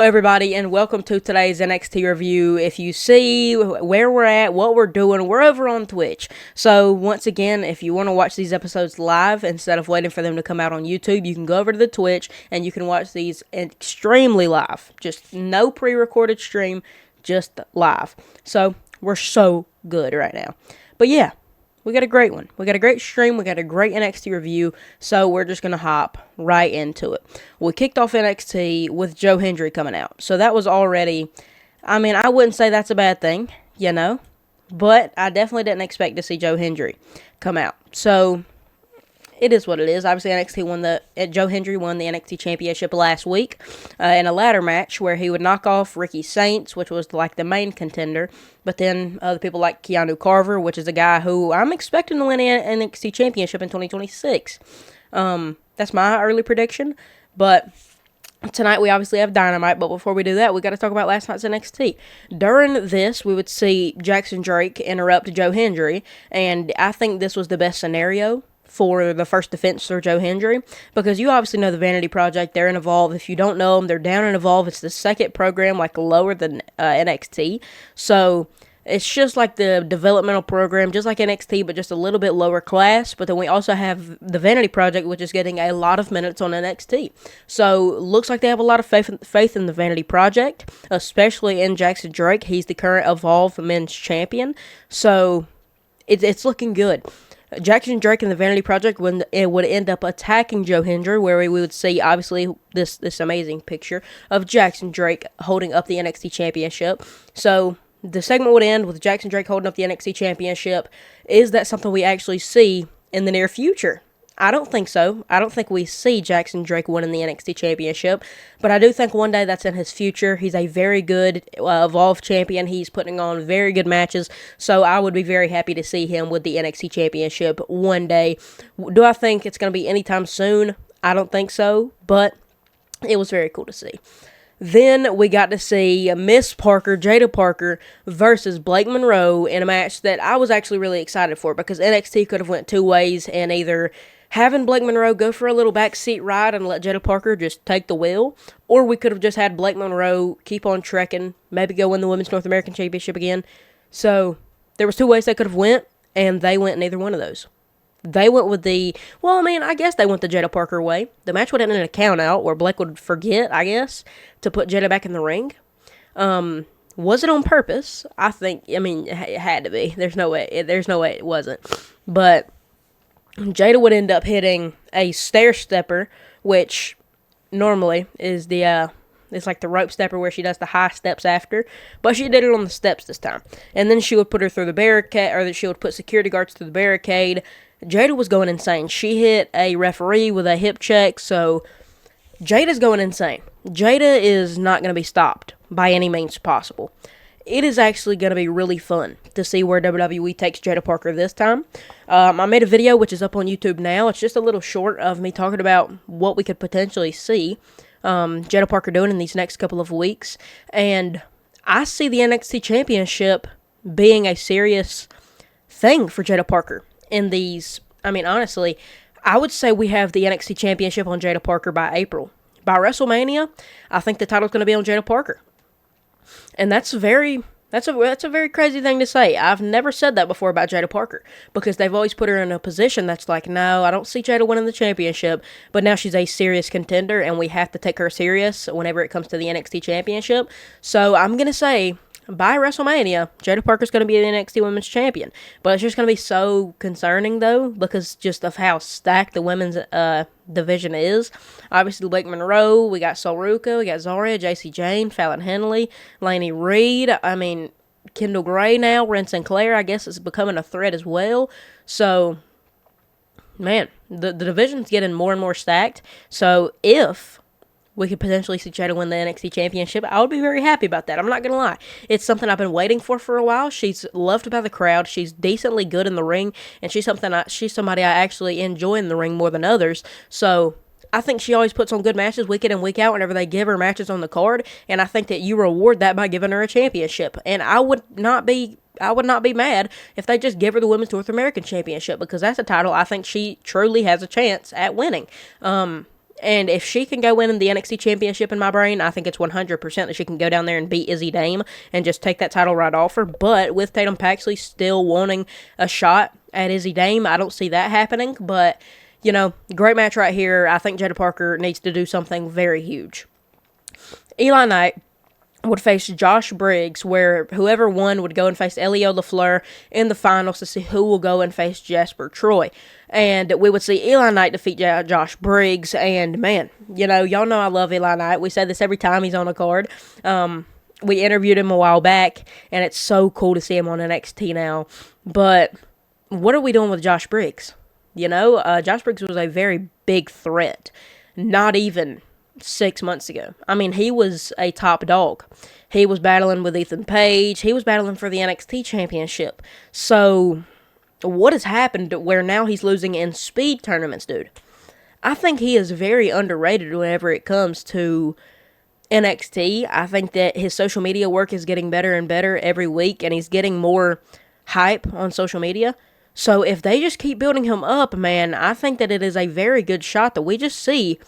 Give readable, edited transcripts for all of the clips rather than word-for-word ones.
Everybody, and welcome to today's NXT review. If you see where we're at, what we're doing, we're over on Twitch. So once again, if you want to watch these episodes live instead of waiting for them to come out on YouTube, you can go over to the Twitch and you can watch these extremely live. Just no pre-recorded stream, just live. So we're so good right now. But yeah, we got a great one. We got a great stream. We got a great NXT review. So we're just going to hop right into it. We kicked off NXT with Joe Hendry coming out. So that was already, I wouldn't say that's a bad thing, but I definitely didn't expect to see Joe Hendry come out. So it is what it is. Obviously, Joe Hendry won the NXT Championship last week in a ladder match where he would knock off Ricky Saints, which was like the main contender. But then other people like Keanu Carver, which is a guy who I'm expecting to win the NXT Championship in 2026. That's my early prediction. But tonight we obviously have Dynamite, but before we do that, we got to talk about last night's NXT. During this, we would see Jackson Drake interrupt Joe Hendry, and I think this was the best scenario for the first defense for Joe Hendry, because you obviously know the Vanity Project. They're in Evolve. If you don't know them, they're down in Evolve. It's the second program, like lower than NXT. So it's just like the developmental program, just like NXT, but just a little bit lower class. But then we also have the Vanity Project, which is getting a lot of minutes on NXT. So looks like they have a lot of faith in the Vanity Project, especially in Jackson Drake. He's the current Evolve Men's Champion. So it's looking good. Jackson Drake and the Vanity Project would end up attacking Joe Hendry, where we would see, obviously, this amazing picture of Jackson Drake holding up the NXT Championship. So the segment would end with Jackson Drake holding up the NXT Championship. Is that something we actually see in the near future? I don't think so. I don't think we see Jackson Drake winning the NXT Championship, but I do think one day that's in his future. He's a very good Evolve champion. He's putting on very good matches, so I would be very happy to see him with the NXT Championship one day. Do I think it's going to be anytime soon? I don't think so, but it was very cool to see. Then we got to see Miss Parker, Jada Parker, versus Blake Monroe in a match that I was actually really excited for, because NXT could have went two ways, and either having Blake Monroe go for a little backseat ride and let Jada Parker just take the wheel, or we could have just had Blake Monroe keep on trekking, maybe go win the Women's North American Championship again. So there was two ways they could have went, and they went neither one of those. They went with I guess they went the Jada Parker way. The match would end in a count out where Blake would forget, I guess, to put Jada back in the ring. Was it on purpose? I think, it had to be. There's no way it wasn't. But Jada would end up hitting a stair stepper, which normally is it's like the rope stepper where she does the high steps after, but she did it on the steps this time. And then she would put her through the barricade, or she would put security guards through the barricade. Jada was going insane. She hit a referee with a hip check, so Jada's going insane. Jada is not going to be stopped by any means possible. It is actually going to be really fun to see where WWE takes Jada Parker this time. I made a video, which is up on YouTube now. It's just a little short of me talking about what we could potentially see Jada Parker doing in these next couple of weeks. And I see the NXT Championship being a serious thing for Jada Parker in these. Honestly, I would say we have the NXT Championship on Jada Parker by April. By WrestleMania, I think the title's going to be on Jada Parker. And that's a very crazy thing to say. I've never said that before about Jada Parker, because they've always put her in a position that's like, no, I don't see Jada winning the championship, but now she's a serious contender, and we have to take her serious whenever it comes to the NXT Championship. So I'm going to say, by WrestleMania, Jada Parker's going to be the NXT Women's Champion. But it's just going to be so concerning, though, because just of how stacked the women's division is. Obviously, Blake Monroe, we got Sol Ruca, we got Zarya, JC Jane, Fallon Henley, Lainey Reed, Kendall Gray now, Ren Sinclair, I guess it's becoming a threat as well. So, man, the division's getting more and more stacked. So, if we could potentially see Jada win the NXT Championship, I would be very happy about that. I'm not going to lie. It's something I've been waiting for a while. She's loved by the crowd. She's decently good in the ring, and she's somebody I actually enjoy in the ring more than others. So I think she always puts on good matches week in and week out whenever they give her matches on the card, and I think that you reward that by giving her a championship. And I would not be mad if they just give her the Women's North American Championship, because that's a title I think she truly has a chance at winning. And if she can go win the NXT Championship in my brain, I think it's 100% that she can go down there and beat Izzy Dame and just take that title right off her. But with Tatum Paxley still wanting a shot at Izzy Dame, I don't see that happening. But, great match right here. I think Jada Parker needs to do something very huge. Eli Knight would face Josh Briggs, where whoever won would go and face Elio LaFleur in the finals to see who will go and face Jasper Troy. And we would see Eli Knight defeat Josh Briggs, and man, y'all know I love Eli Knight. We say this every time he's on a card. We interviewed him a while back, and it's so cool to see him on NXT now. But what are we doing with Josh Briggs? Josh Briggs was a very big threat. Not even 6 months ago. I mean, he was a top dog. He was battling with Ethan Page. He was battling for the NXT Championship. So, what has happened where now he's losing in speed tournaments, dude? I think he is very underrated whenever it comes to NXT. I think that his social media work is getting better and better every week, and he's getting more hype on social media. So, if they just keep building him up, man, I think that it is a very good shot that we just see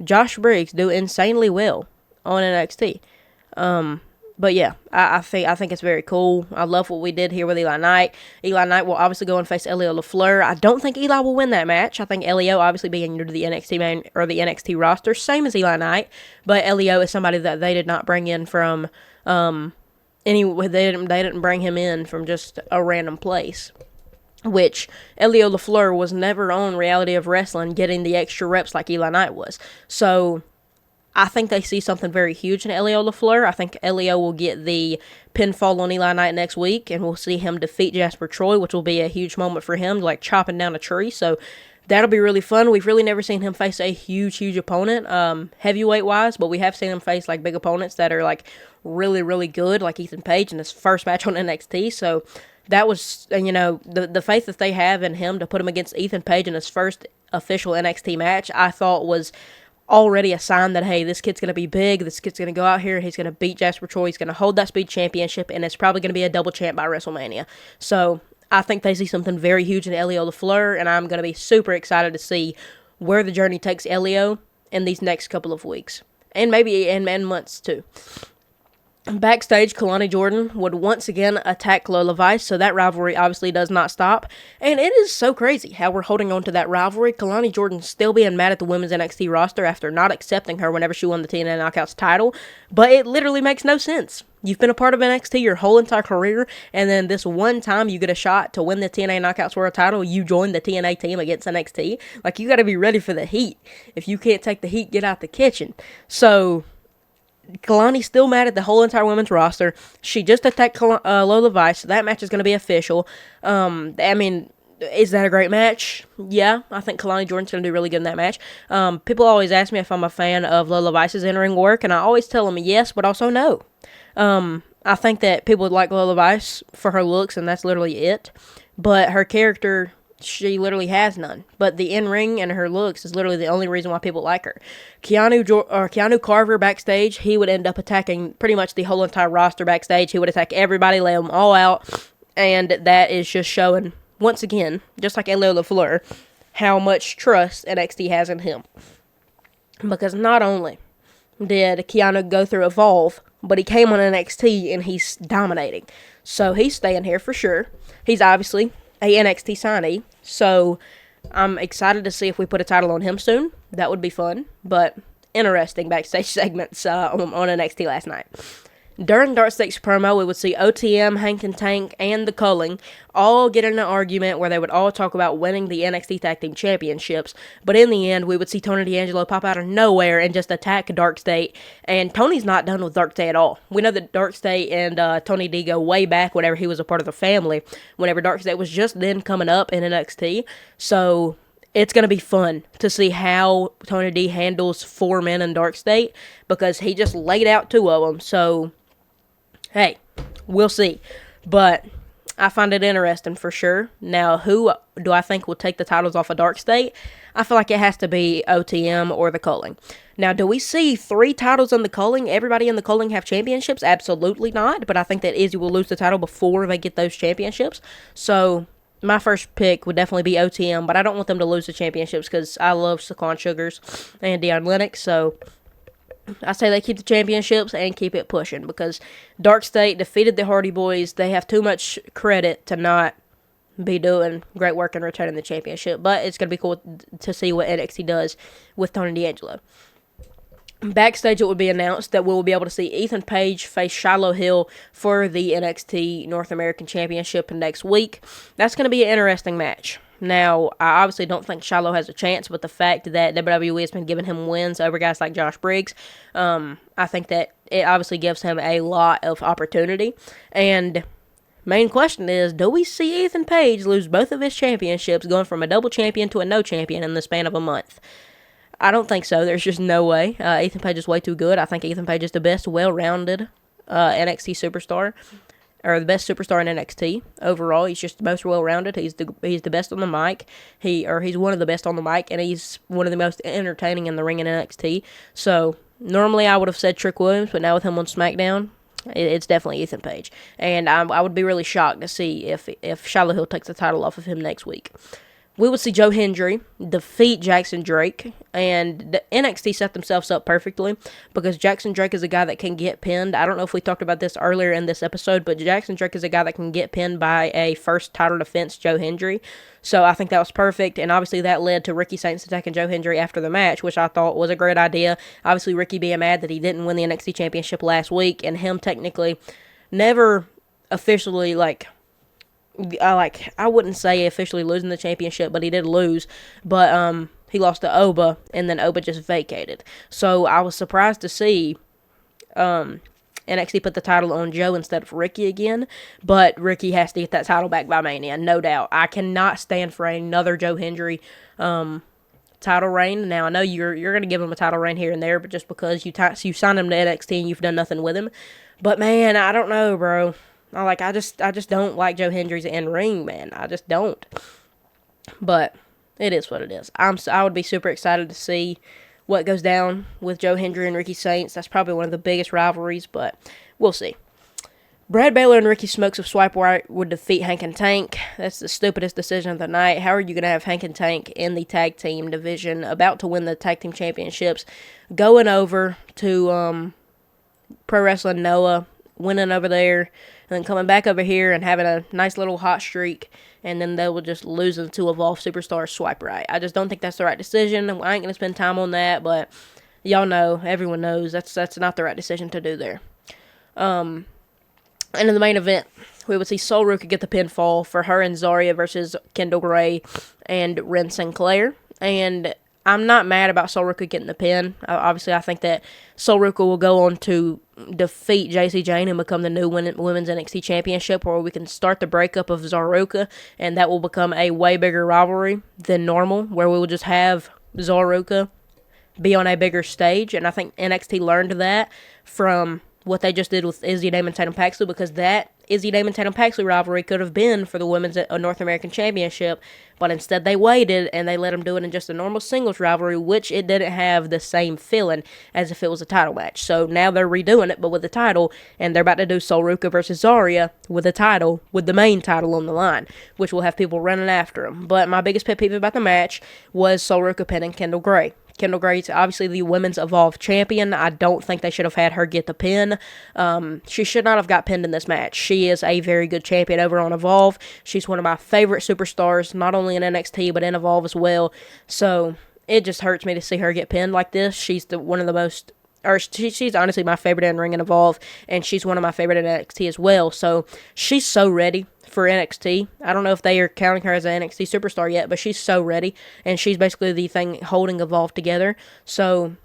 Josh Briggs do insanely well on NXT. But yeah, I think it's very cool. I love what we did here with Eli Knight. Eli Knight will obviously go and face Elio LaFleur. I don't think Eli will win that match. I think Elio, obviously being new to the the NXT roster, same as Eli Knight, but Elio is somebody that they did not bring in from they didn't bring him in from just a random place. Which Elio LaFleur was never on Reality of Wrestling getting the extra reps like Eli Knight was. So, I think they see something very huge in Elio LaFleur. I think Elio will get the pinfall on Eli Knight next week, and we'll see him defeat Jasper Troy, which will be a huge moment for him, like chopping down a tree. So, that'll be really fun. We've really never seen him face a huge opponent, heavyweight-wise, but we have seen him face, like, big opponents that are, like, really, really good, like Ethan Page in his first match on NXT. So, that was, the faith that they have in him to put him against Ethan Page in his first official NXT match, I thought was already a sign that, hey, this kid's going to be big, this kid's going to go out here, he's going to beat Jasper Troy, he's going to hold that speed championship, and it's probably going to be a double champ by WrestleMania. So, I think they see something very huge in Elio LaFleur, and I'm going to be super excited to see where the journey takes Elio in these next couple of weeks. And maybe in months, too. Backstage, Kalani Jordan would once again attack Lola Vice, so that rivalry obviously does not stop. And it is so crazy how we're holding on to that rivalry. Kalani Jordan still being mad at the women's NXT roster after not accepting her whenever she won the TNA Knockouts title. But it literally makes no sense. You've been a part of NXT your whole entire career, and then this one time you get a shot to win the TNA Knockouts World title, you join the TNA team against NXT. Like, you gotta be ready for the heat. If you can't take the heat, get out the kitchen. So, Kalani's still mad at the whole entire women's roster. She just attacked Lola Vice, so that match is going to be official. Is that a great match? Yeah, I think Kalani Jordan's going to do really good in that match. People always ask me if I'm a fan of Lola Vice's in-ring work, and I always tell them yes, but also no. I think that people would like Lola Vice for her looks, and that's literally it. But her character, she literally has none. But the in-ring and her looks is literally the only reason why people like her. Keanu Carver backstage, he would end up attacking pretty much the whole entire roster backstage. He would attack everybody, lay them all out. And that is just showing, once again, just like Elio LaFleur, how much trust NXT has in him. Because not only did Keanu go through Evolve, but he came on NXT and he's dominating. So he's staying here for sure. He's obviously a NXT signee, so I'm excited to see if we put a title on him soon. That would be fun, but interesting backstage segments on NXT last night. During Dark State's promo, we would see OTM, Hank and Tank, and the Culling all get in an argument where they would all talk about winning the NXT Tag Team Championships, but in the end, we would see Tony D'Angelo pop out of nowhere and just attack Dark State, and Tony's not done with Dark State at all. We know that Dark State and Tony D go way back whenever he was a part of the family, whenever Dark State was just then coming up in NXT, so it's going to be fun to see how Tony D handles 4 men in Dark State, because he just laid out 2 of them, so hey, we'll see. But I find it interesting for sure. Now, who do I think will take the titles off of Dark State? I feel like it has to be OTM or the Culling. Now, do we see 3 titles in the Culling? Everybody in the Culling have championships? Absolutely not. But I think that Izzy will lose the title before they get those championships. So, my first pick would definitely be OTM, but I don't want them to lose the championships because I love Saquon Sugars and Deion Lennox, so I say they keep the championships and keep it pushing because Dark State defeated the Hardy Boys. They have too much credit to not be doing great work and retaining the championship, but it's going to be cool to see what NXT does with Tony D'Angelo. Backstage, it would be announced that we will be able to see Ethan Page face Shiloh Hill for the NXT North American Championship next week. That's going to be an interesting match. Now, I obviously don't think Shiloh has a chance, but the fact that WWE has been giving him wins over guys like Josh Briggs, I think that it obviously gives him a lot of opportunity. And main question is, do we see Ethan Page lose both of his championships, going from a double champion to a no champion in the span of a month? I don't think so. There's just no way. Ethan Page is way too good. I think Ethan Page is the best well-rounded NXT superstar, or the best superstar in NXT overall. He's just the most well-rounded. He's the best on the mic. He's one of the best on the mic, and he's one of the most entertaining in the ring in NXT. So normally I would have said Trick Williams, but now with him on SmackDown, it's definitely Ethan Page. And I would be really shocked to see if Shiloh Hill takes the title off of him next week. We will see Joe Hendry defeat Jackson Drake, and the NXT set themselves up perfectly because Jackson Drake is a guy that can get pinned. I don't know if we talked about this earlier in this episode, but Jackson Drake is a guy that can get pinned by a first title defense, Joe Hendry. So I think that was perfect, and obviously that led to Ricky Saints attacking Joe Hendry after the match, which I thought was a great idea. Obviously, Ricky being mad that he didn't win the NXT Championship last week, and him technically never officially, I wouldn't say officially losing the championship, but he did lose. But he lost to Oba, and then Oba just vacated. So I was surprised to see NXT put the title on Joe instead of Ricky again. But Ricky has to get that title back by Mania, no doubt. I cannot stand for another Joe Hendry title reign. Now I know you're going to give him a title reign here and there, but just because you signed him to NXT and you've done nothing with him. But man, I don't know, bro. I just don't like Joe Hendry's in-ring, man. I just don't. But it is what it is. I would be super excited to see what goes down with Joe Hendry and Ricky Saints. That's probably one of the biggest rivalries, but we'll see. Brad Baylor and Ricky Smokes of Swipe Right would defeat Hank and Tank. That's the stupidest decision of the night. How are you going to have Hank and Tank in the tag team division, about to win the tag team championships, going over to Pro Wrestling Noah, winning over there, and then coming back over here and having a nice little hot streak, and then they will just lose them to Evolve Superstars Swipe Right. I just don't think that's the right decision. I ain't going to spend time on that, but y'all know, everyone knows, that's not the right decision to do there. And in the main event, we would see Sol Ruka get the pinfall for her and Zarya versus Kendall Gray and Ren Sinclair. And I'm not mad about Sol Ruka getting the pin. Obviously, I think that Sol Ruka will go on to defeat JC Jane and become the new Women's NXT Championship, or we can start the breakup of Zaruka, and that will become a way bigger rivalry than normal, where we will just have Zaruka be on a bigger stage. And I think NXT learned that from what they just did with Izzy Damon Tatum Paxley, because that Izzy Damon Tatum Paxley rivalry could have been for the Women's North American Championship, but instead they waited and they let them do it in just a normal singles rivalry, which it didn't have the same feeling as if it was a title match. So now they're redoing it, but with the title, and they're about to do Sol Ruka versus Zarya with the title, with the main title on the line, which will have people running after them. But my biggest pet peeve about the match was Sol Ruka pinning Kendall Gray. Kendall Gray's obviously the Women's Evolve champion. I don't think they should have had her get the pin. She should not have got pinned in this match. She is a very good champion over on Evolve. She's one of my favorite superstars, not only in NXT, but in Evolve as well. So it just hurts me to see her get pinned like this. She's she's honestly my favorite in Ring and Evolve, and she's one of my favorite in NXT as well. So she's so ready for NXT. I don't know if they are counting her as an NXT superstar yet, but she's so ready, and she's basically the thing holding Evolve together. So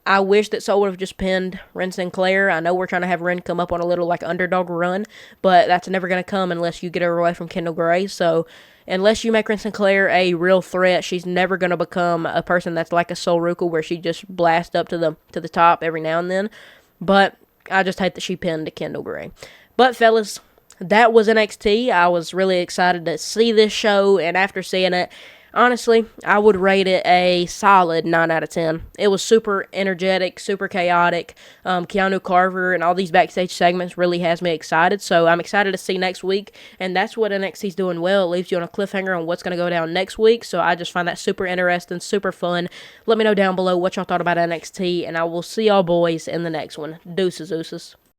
I wish that Sol would have just pinned Ren Sinclair. I know we're trying to have Ren come up on a little underdog run, but that's never going to come unless you get her away from Kendall Gray. So unless you make Ren Sinclair a real threat, she's never going to become a person that's like a Sol Ruka, where she just blasts up to the top every now and then. But I just hate that she pinned Kendall Gray. But fellas, that was NXT. I was really excited to see this show, and after seeing it, Honestly, I would rate it a solid 9 out of 10. It was super energetic, super chaotic. Keanu Carver and all these backstage segments really has me excited, so I'm excited to see next week, and that's what NXT's doing well. It leaves you on a cliffhanger on what's going to go down next week, so I just find that super interesting, super fun. Let me know down below what y'all thought about NXT, and I will see y'all boys in the next one. Deuces, ooses.